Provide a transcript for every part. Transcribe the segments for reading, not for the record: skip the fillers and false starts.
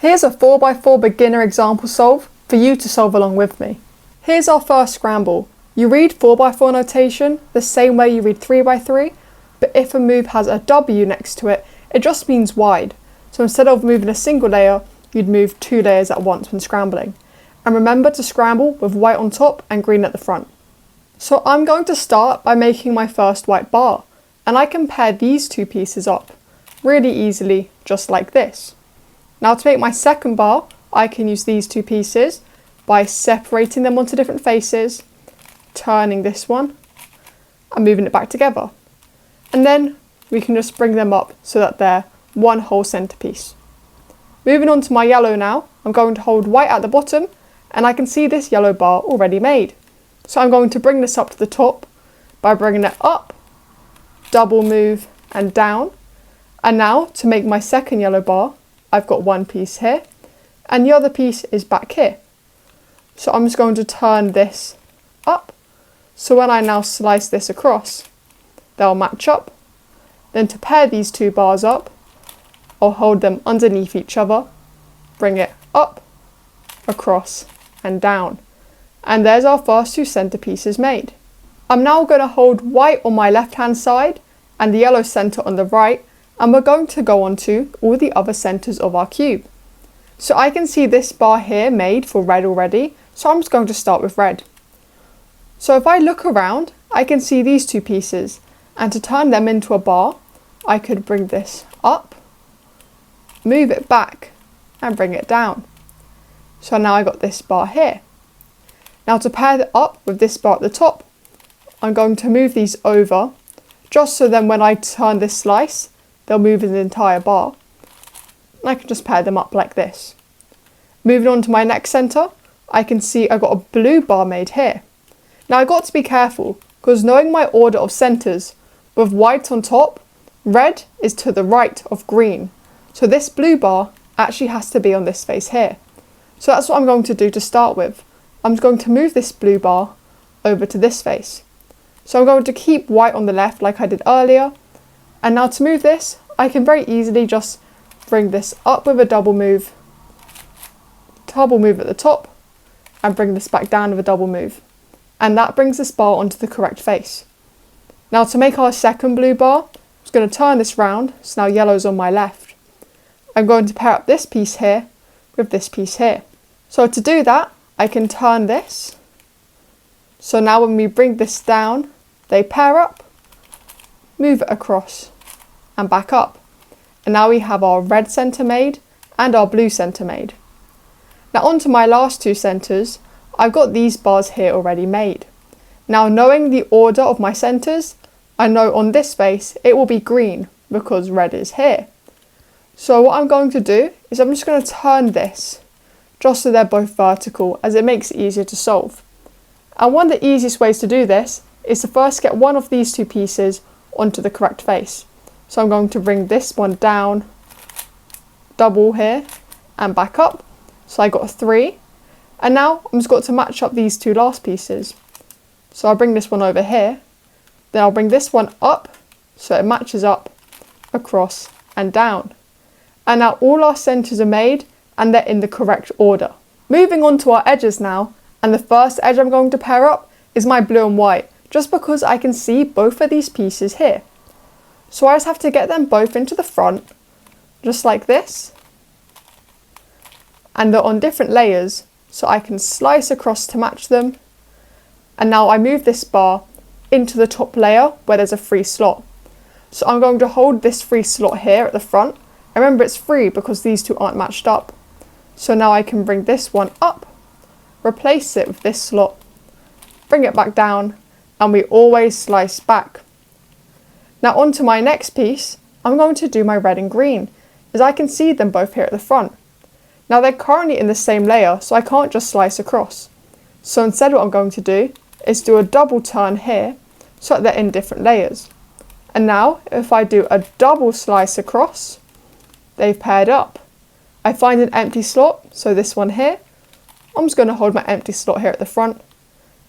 Here's a 4x4 beginner example solve for you to solve along with me. Here's our first scramble. You read 4x4 notation the same way you read 3x3, but if a move has a W next to it, it just means wide. So instead of moving a single layer, you'd move 2 layers at once when scrambling. And remember to scramble with white on top and green at the front. So I'm going to start by making my first white bar, and I can pair these two pieces up really easily, just like this. Now to make my second bar, I can use these two pieces by separating them onto different faces, turning this one and moving it back together. And then we can just bring them up so that they're one whole centerpiece. Moving on to my yellow now, I'm going to hold white at the bottom and I can see this yellow bar already made. So I'm going to bring this up to the top by bringing it up, double move and down. And now to make my second yellow bar, I've got one piece here and the other piece is back here. So I'm just going to turn this up. So when I now slice this across, they'll match up. Then to pair these two bars up, I'll hold them underneath each other, bring it up, across and down. And there's our first two centerpieces made. I'm now going to hold white on my left hand side and the yellow center on the right, and we're going to go on to all the other centers of our cube. So I can see this bar here made for red already, so I'm just going to start with red. So if I look around, I can see these two pieces, and to turn them into a bar, I could bring this up, move it back, and bring it down. So now I got this bar here. Now to pair it up with this bar at the top, I'm going to move these over, just so then when I turn this slice, they'll move in the entire bar. And I can just pair them up like this. Moving on to my next center, I can see I got a blue bar made here. Now I got to be careful, because knowing my order of centers, with white on top, red is to the right of green. So this blue bar actually has to be on this face here. So that's what I'm going to do to start with. I'm going to move this blue bar over to this face. So I'm going to keep white on the left like I did earlier. And now to move this, I can very easily just bring this up with a double move at the top, and bring this back down with a double move. And that brings this bar onto the correct face. Now to make our second blue bar, I'm just going to turn this round, so now yellow's on my left. I'm going to pair up this piece here with this piece here. So to do that, I can turn this. So now when we bring this down, they pair up, move it across and back up. And now we have our red center made and our blue center made. Now onto my last two centers, I've got these bars here already made. Now knowing the order of my centers, I know on this face it will be green because red is here. So what I'm going to do is I'm just going to turn this just so they're both vertical, as it makes it easier to solve. And one of the easiest ways to do this is to first get one of these two pieces onto the correct face. So I'm going to bring this one down, double here and back up. So I got 3. And now I'm just got to match up these two last pieces. So I'll bring this one over here, then I'll bring this one up so it matches up, across and down. And now all our centers are made and they're in the correct order. Moving on to our edges now, and the first edge I'm going to pair up is my blue and white, just because I can see both of these pieces here. So I just have to get them both into the front, just like this. And they're on different layers, so I can slice across to match them. And now I move this bar into the top layer where there's a free slot. So I'm going to hold this free slot here at the front. And remember, it's free because these two aren't matched up. So now I can bring this one up, replace it with this slot, bring it back down, and we always slice back. Now onto my next piece, I'm going to do my red and green, as I can see them both here at the front. Now they're currently in the same layer, so I can't just slice across. So instead what I'm going to do is do a double turn here, so that they're in different layers. And now if I do a double slice across, they've paired up. I find an empty slot, so this one here. I'm just going to hold my empty slot here at the front.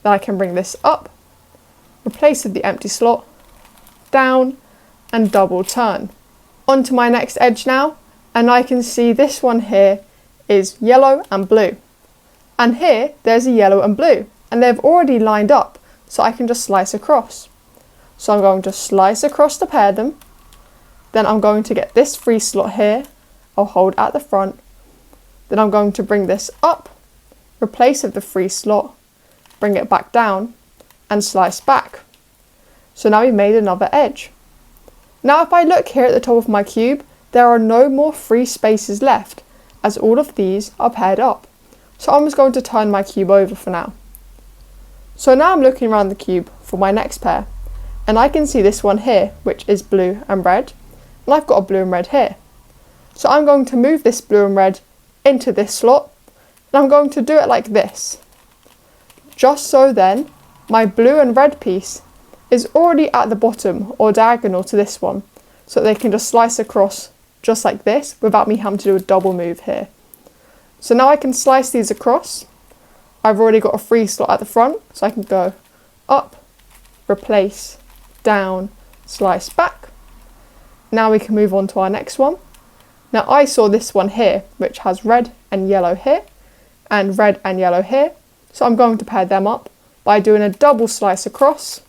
Then I can bring this up, replace with the empty slot, down and double turn. Onto my next edge now, and I can see this one here is yellow and blue. And here there's a yellow and blue, and they've already lined up, so I can just slice across. So I'm going to slice across to pair them. Then I'm going to get this free slot here, I'll hold at the front. Then I'm going to bring this up, replace with the free slot, bring it back down, and slice back. So now we've made another edge. Now if I look here at the top of my cube, there are no more free spaces left, as all of these are paired up. So I'm just going to turn my cube over for now. So now I'm looking around the cube for my next pair, and I can see this one here, which is blue and red, and I've got a blue and red here. So I'm going to move this blue and red into this slot, and I'm going to do it like this. Just so then, my blue and red piece is already at the bottom or diagonal to this one, so they can just slice across just like this without me having to do a double move here. So now I can slice these across. I've already got a free slot at the front, so I can go up, replace, down, slice back. Now we can move on to our next one. Now I saw this one here, which has red and yellow here, and red and yellow here. So I'm going to pair them up by doing a double slice across.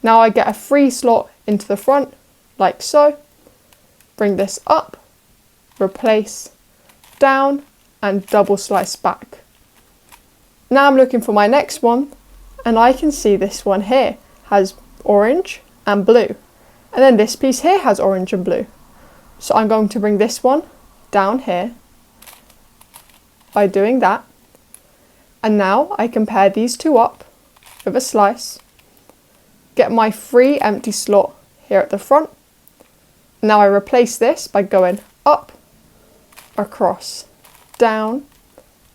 Now I get a free slot into the front, like so. Bring this up, replace, down, and double slice back. Now I'm looking for my next one, and I can see this one here has orange and blue. And then this piece here has orange and blue. So I'm going to bring this one down here by doing that. And now I can pair these two up with a slice, get my free empty slot here at the front. Now I replace this by going up, across, down,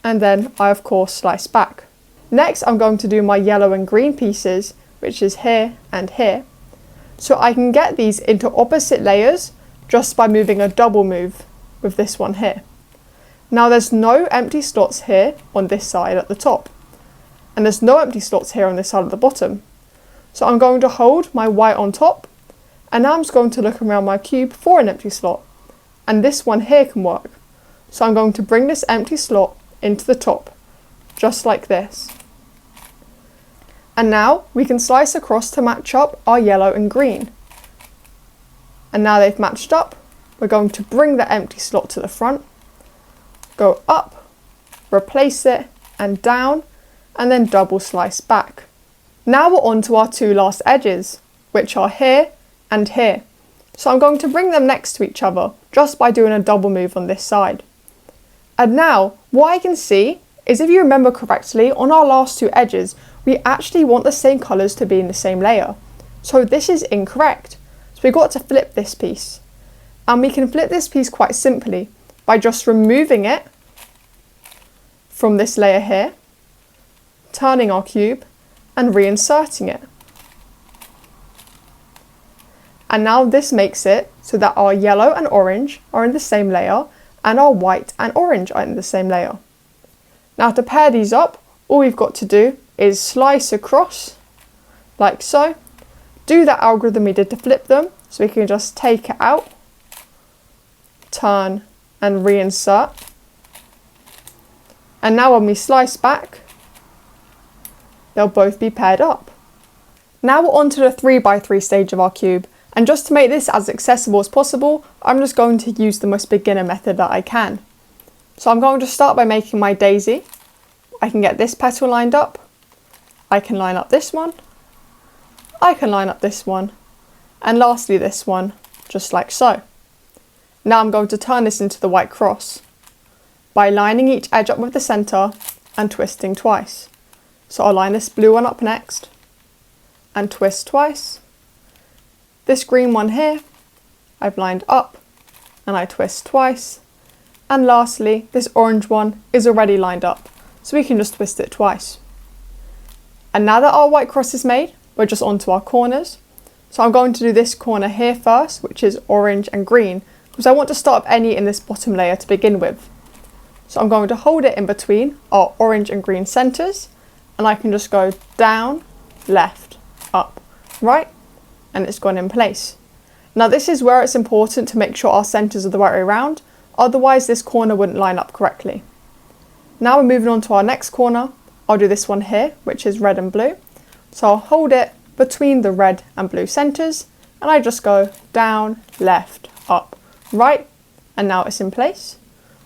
and then I of course slice back. Next I'm going to do my yellow and green pieces, which is here and here. So I can get these into opposite layers just by moving a double move with this one here. Now there's no empty slots here on this side at the top, and there's no empty slots here on this side at the bottom. So I'm going to hold my white on top, and now I'm just going to look around my cube for an empty slot, and this one here can work. So I'm going to bring this empty slot into the top, just like this. And now we can slice across to match up our yellow and green. And now they've matched up, we're going to bring the empty slot to the front, go up, replace it, and down, and then double slice back. Now we're on to our two last edges, which are here and here. So I'm going to bring them next to each other, just by doing a double move on this side. And now, what I can see is, if you remember correctly, on our last two edges, we actually want the same colours to be in the same layer. So this is incorrect. So we've got to flip this piece. And we can flip this piece quite simply by just removing it from this layer here, turning our cube, and reinserting it. And now this makes it so that our yellow and orange are in the same layer, and our white and orange are in the same layer. Now to pair these up, all we've got to do is slice across, like so. Do that algorithm we did to flip them, so we can just take it out, turn, and reinsert. And now when we slice back, they'll both be paired up. Now we're on to the 3x3 stage of our cube, and just to make this as accessible as possible, I'm just going to use the most beginner method that I can. So I'm going to start by making my daisy. I can get this petal lined up, I can line up this one, I can line up this one, and lastly this one, just like so. Now I'm going to turn this into the white cross by lining each edge up with the centre and twisting twice. So I'll line this blue one up next and twist twice. This green one here, I've lined up and I twist twice. And lastly, this orange one is already lined up, so we can just twist it twice. And now that our white cross is made, we're just onto our corners. So I'm going to do this corner here first, which is orange and green, because I want to start up any in this bottom layer to begin with. So I'm going to hold it in between our orange and green centres, and I can just go down, left, up, right, and it's gone in place. Now this is where it's important to make sure our centres are the right way around, otherwise this corner wouldn't line up correctly. Now we're moving on to our next corner. I'll do this one here, which is red and blue. So I'll hold it between the red and blue centres, and I just go down, left, up, right, and now it's in place.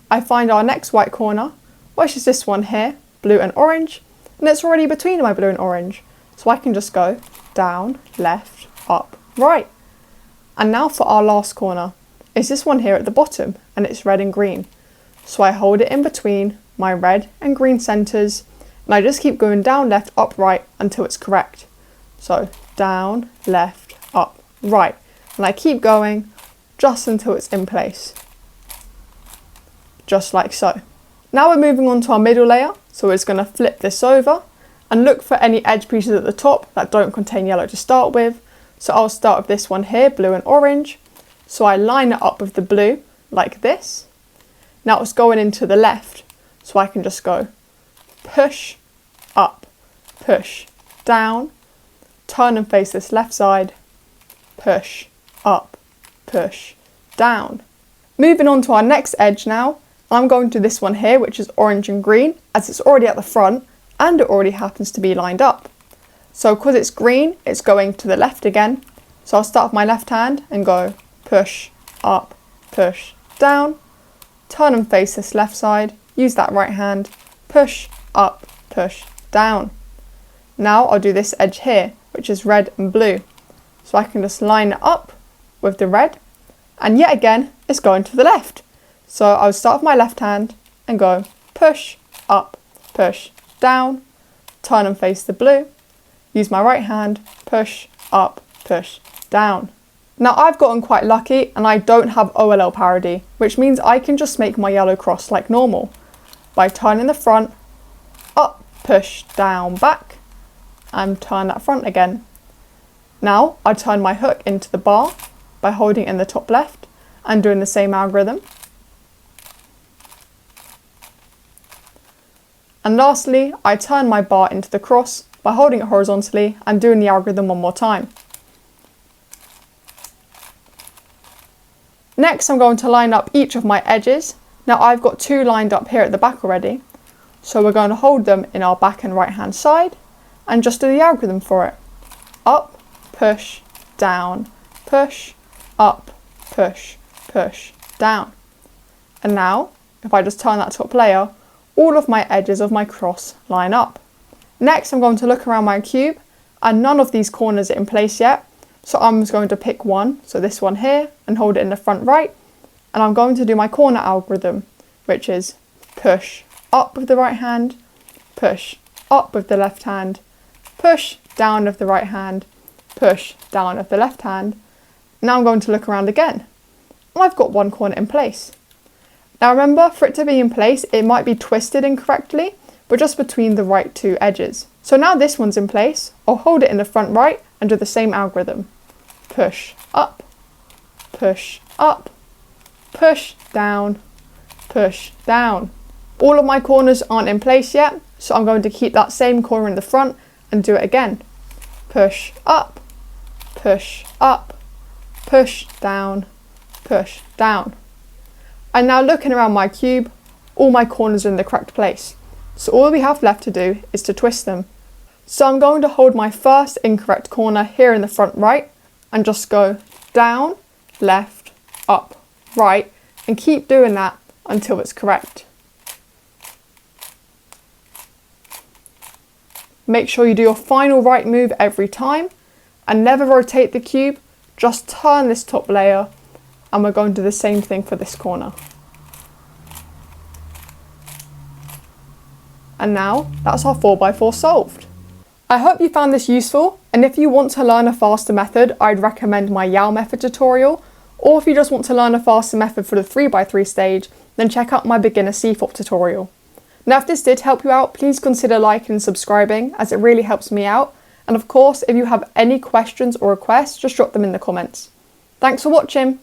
I find our next white corner, which is this one here, blue and orange, and it's already between my blue and orange. So I can just go down, left, up, right. And now for our last corner, is this one here at the bottom, and it's red and green. So I hold it in between my red and green centres, and I just keep going down, left, up, right until it's correct. So down, left, up, right. And I keep going just until it's in place. Just like so. Now we're moving on to our middle layer. So we're just going to flip this over and look for any edge pieces at the top that don't contain yellow to start with. So I'll start with this one here, blue and orange. So I line it up with the blue like this. Now it's going into the left. So I can just go push, up, push, down, turn and face this left side, push, up, push, down. Moving on to our next edge now, I'm going to this one here, which is orange and green, as it's already at the front and it already happens to be lined up. So because it's green, it's going to the left again. So I'll start with my left hand and go push, up, push, down, turn and face this left side, use that right hand, push, up, push, down. Now I'll do this edge here, which is red and blue. So I can just line it up with the red, and yet again, it's going to the left. So I'll start with my left hand and go push, up, push, down, turn and face the blue, use my right hand, push, up, push, down. Now I've gotten quite lucky and I don't have OLL parity, which means I can just make my yellow cross like normal by turning the front, up, push, down, back, and turn that front again. Now I turn my hook into the bar by holding it in the top left and doing the same algorithm. And lastly, I turn my bar into the cross by holding it horizontally and doing the algorithm one more time. Next, I'm going to line up each of my edges. Now I've got two lined up here at the back already. So we're going to hold them in our back and right hand side and just do the algorithm for it. Up, push, down, push, up, push, push, down. And now, if I just turn that top layer, all of my edges of my cross line up. Next, I'm going to look around my cube and none of these corners are in place yet. So I'm just going to pick one, so this one here, and hold it in the front right. And I'm going to do my corner algorithm, which is push up with the right hand, push up with the left hand, push down with the right hand, push down with the left hand. Now I'm going to look around again. And I've got one corner in place. Now remember, for it to be in place, it might be twisted incorrectly, but just between the right two edges. So now this one's in place, I'll hold it in the front right and do the same algorithm. Push up, push up, push down, push down. All of my corners aren't in place yet, so I'm going to keep that same corner in the front and do it again. Push up, push up, push down, push down. And now looking around my cube, all my corners are in the correct place. So all we have left to do is to twist them. So I'm going to hold my first incorrect corner here in the front right and just go down, left, up, right, and keep doing that until it's correct. Make sure you do your final right move every time and never rotate the cube, just turn this top layer, and we're going to do the same thing for this corner. And now that's our 4x4 solved. I hope you found this useful, and if you want to learn a faster method, I'd recommend my Yao method tutorial, or if you just want to learn a faster method for the 3x3 stage, then check out my beginner CFOP tutorial. Now if this did help you out, please consider liking and subscribing, as it really helps me out, and of course if you have any questions or requests, just drop them in the comments. Thanks for watching!